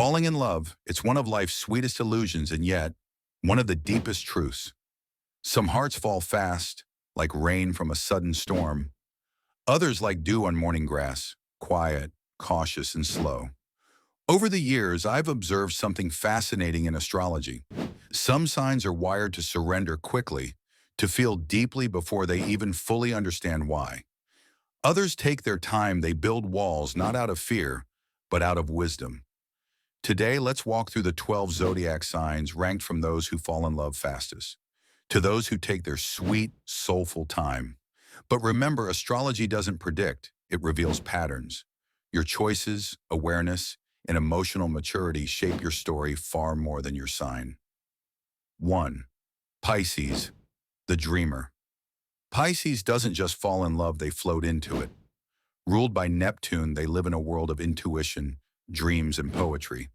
Falling in love, it's one of life's sweetest illusions and yet one of the deepest truths. Some hearts fall fast, like rain from a sudden storm. Others like dew on morning grass, quiet, cautious, and slow. Over the years, I've observed something fascinating in astrology. Some signs are wired to surrender quickly, to feel deeply before they even fully understand why. Others take their time, they build walls not out of fear, but out of wisdom. Today, let's walk through the 12 zodiac signs ranked from those who fall in love fastest to those who take their sweet, soulful time. But remember, astrology doesn't predict, it reveals patterns. Your choices, awareness, and emotional maturity shape your story far more than your sign. 1. Pisces, the dreamer. Pisces doesn't just fall in love, they float into it. Ruled by Neptune, they live in a world of intuition, dreams, and poetry.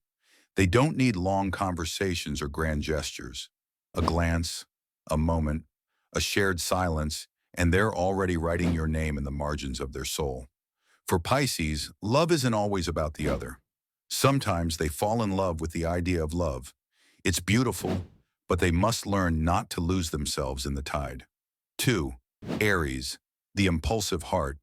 They don't need long conversations or grand gestures. A glance, a moment, a shared silence, and they're already writing your name in the margins of their soul. For Pisces, love isn't always about the other. Sometimes they fall in love with the idea of love. It's beautiful, but they must learn not to lose themselves in the tide. 2. Aries, the impulsive heart.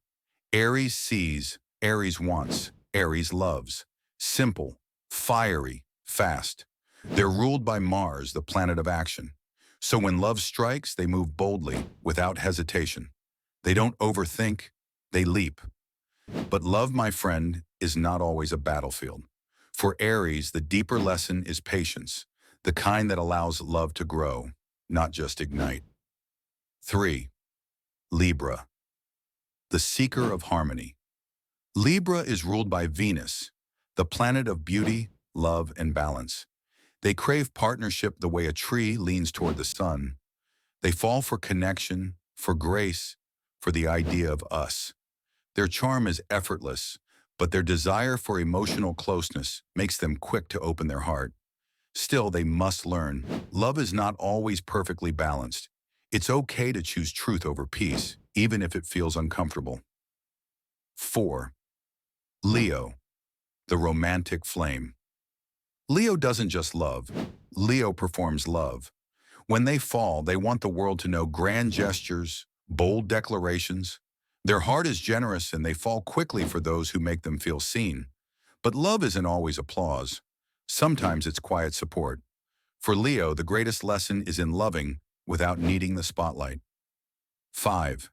Aries sees, Aries wants, Aries loves. Simple, fiery, fast. They're ruled by Mars, the planet of action. So when love strikes, they move boldly, without hesitation. They don't overthink, they leap. But love, my friend, is not always a battlefield. For Aries, the deeper lesson is patience, the kind that allows love to grow, not just ignite. 3. Libra, the seeker of harmony. Libra is ruled by Venus, the planet of beauty, love, and balance. They crave partnership the way a tree leans toward the sun. They fall for connection, for grace, for the idea of us. Their charm is effortless, but their desire for emotional closeness makes them quick to open their heart. Still, they must learn, love is not always perfectly balanced. It's okay to choose truth over peace, even if it feels uncomfortable. 4. Leo, the romantic flame. Leo doesn't just love, Leo performs love. When they fall, they want the world to know grand gestures, bold declarations. Their heart is generous and they fall quickly for those who make them feel seen. But love isn't always applause. Sometimes it's quiet support. For Leo, the greatest lesson is in loving without needing the spotlight. 5.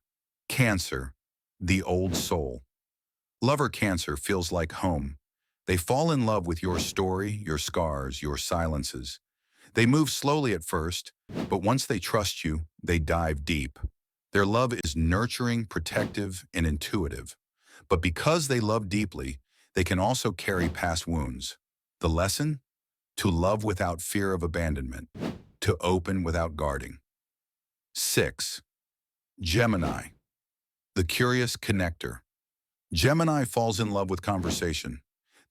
Cancer, the old soul. Lover Cancer feels like home. They fall in love with your story, your scars, your silences. They move slowly at first, but once they trust you, they dive deep. Their love is nurturing, protective, and intuitive. But because they love deeply, they can also carry past wounds. The lesson? To love without fear of abandonment, to open without guarding. 6. Gemini, the curious connector. Gemini falls in love with conversation.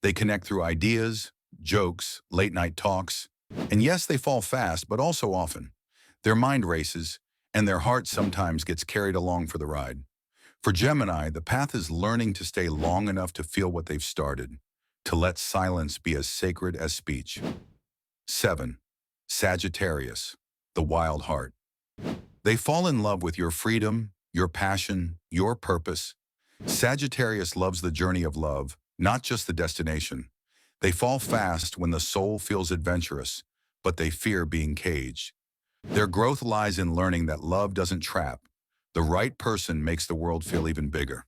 They connect through ideas, jokes, late-night talks. And yes, they fall fast, but also often. Their mind races, and their heart sometimes gets carried along for the ride. For Gemini, the path is learning to stay long enough to feel what they've started, to let silence be as sacred as speech. 7. Sagittarius, the wild heart. They fall in love with your freedom, your passion, your purpose. Sagittarius loves the journey of love, not just the destination. They fall fast when the soul feels adventurous, but they fear being caged. Their growth lies in learning that love doesn't trap. The right person makes the world feel even bigger.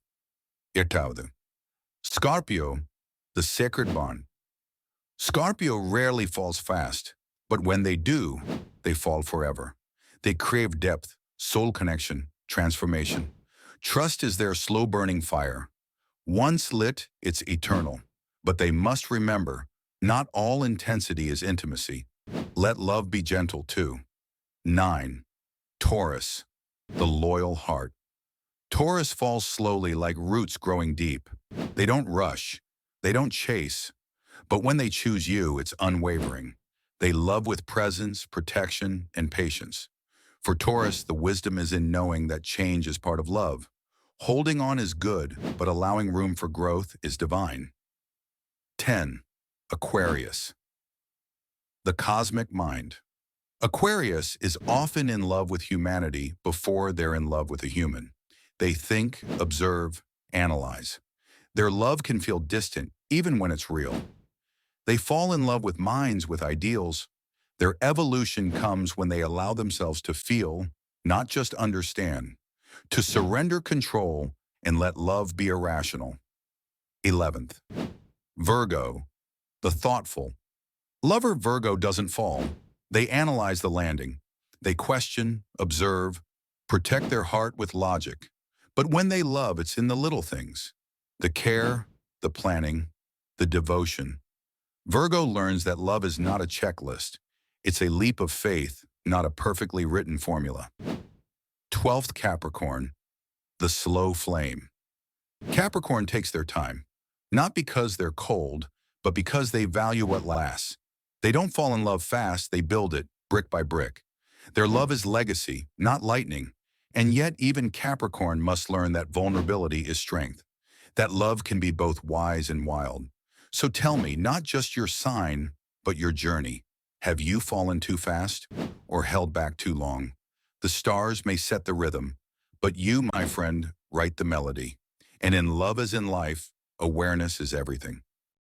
8. Scorpio, the sacred bond. Scorpio rarely falls fast, but when they do, they fall forever. They crave depth, soul connection, transformation. Trust is their slow-burning fire. Once lit, it's eternal. But they must remember, not all intensity is intimacy. Let love be gentle too. 9. Taurus, the loyal heart. Taurus falls slowly like roots growing deep. They don't rush. They don't chase. But when they choose you, it's unwavering. They love with presence, protection, and patience. For Taurus, the wisdom is in knowing that change is part of love. Holding on is good, but allowing room for growth is divine. 10. Aquarius, the cosmic mind. Aquarius is often in love with humanity before they're in love with a human. They think, observe, analyze. Their love can feel distant, even when it's real. They fall in love with minds with ideals. Their evolution comes when they allow themselves to feel, not just understand, to surrender control and let love be irrational. 11th, Virgo, the thoughtful. Lover Virgo doesn't fall. They analyze the landing. They question, observe, protect their heart with logic. But when they love, it's in the little things. The care, the planning, the devotion. Virgo learns that love is not a checklist. It's a leap of faith, not a perfectly written formula. 12th Capricorn, the slow flame. Capricorn takes their time, not because they're cold, but because they value what lasts. They don't fall in love fast, they build it, brick by brick. Their love is legacy, not lightning. And yet even Capricorn must learn that vulnerability is strength, that love can be both wise and wild. So tell me, not just your sign, but your journey. Have you fallen too fast or held back too long? The stars may set the rhythm, but you, my friend, write the melody. And in love as in life, awareness is everything.